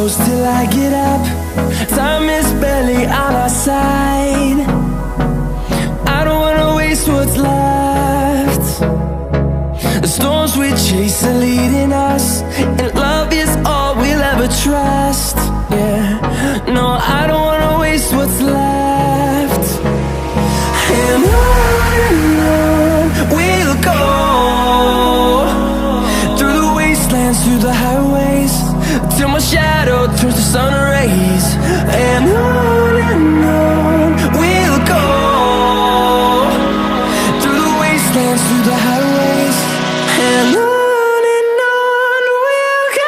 close till I get up. Time is barely on our side. I don't wanna waste what's left. The storms we chase are leading us, and love is all we'll ever trust. Yeah, no, I don't wanna waste what's left. And on we'll go, through the wastelands, through the highways, till my shadow turns to sun rays. And on we'll go, through the wastelands, through the highways, and on we'll go.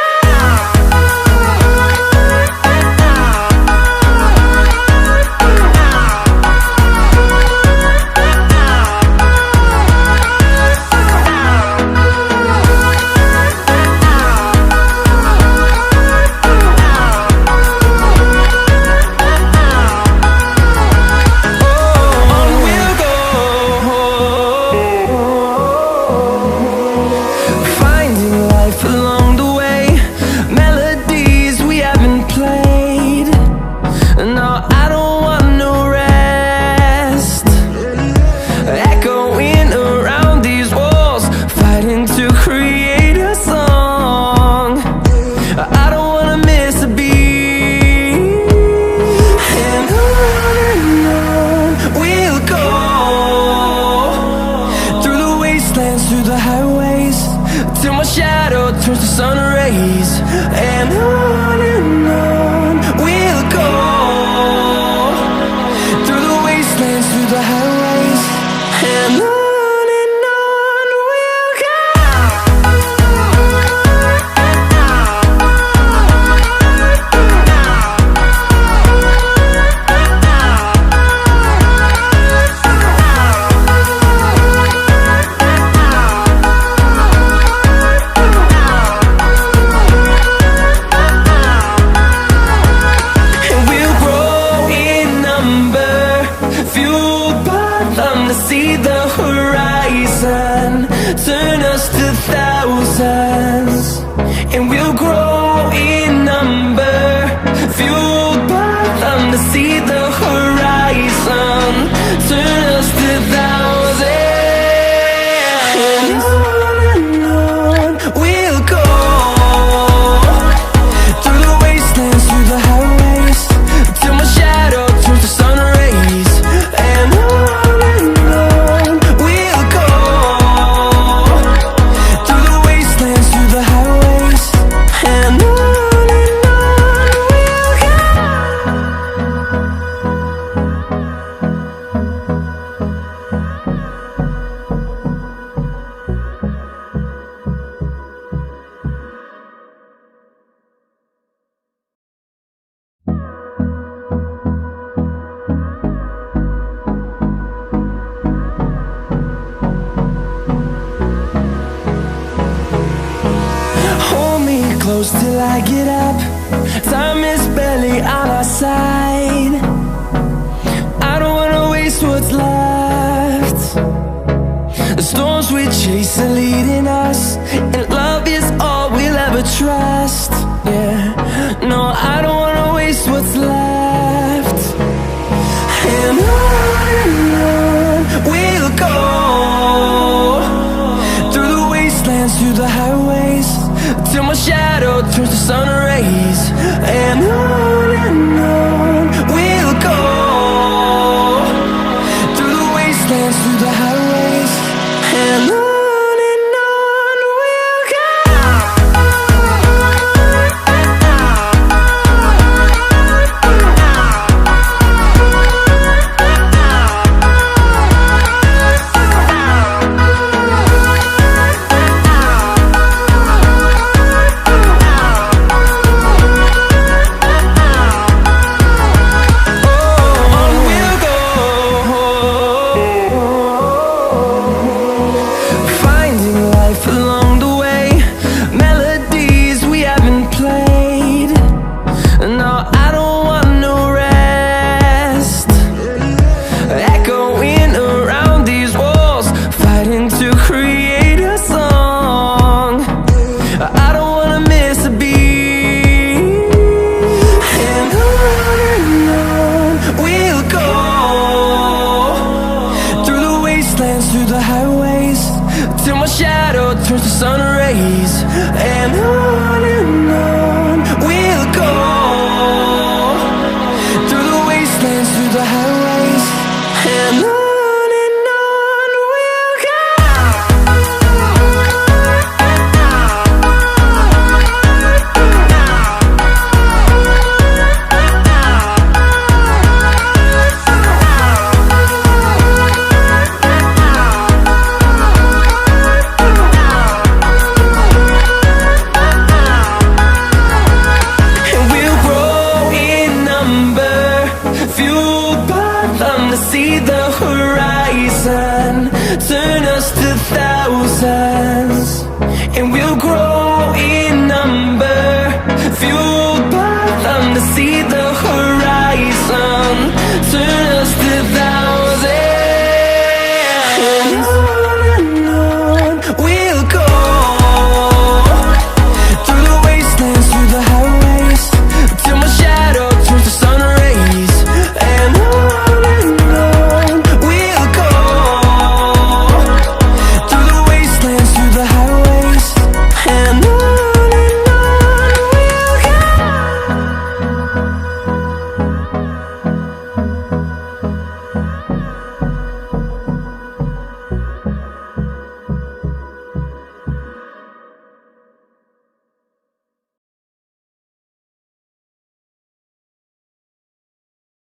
Through the highways, till my shadow turns to sun rays. And on we'll go, through the wastelands, through the highways, and on we'll go. See the horizon, turn us to thousands, and we'll grow in number, fueled by them. To see the horizon, turn us to thousands, and on we'll go, through the wastelands, through the highways, till my shadow turns to sun rays. And close till I get up. Time is barely on our side. I don't wanna waste what's left. The storms we chase are leading us, and love is all we'll ever trust. Yeah, no, I don't wanna waste what's left. And on we'll go, through the wastelands, through the highways, till my shadow turns to sun rays. And on we'll go, through the wastelands, through the highways, and on we'll go. fueled by them to see the horizon, turn us to thousands.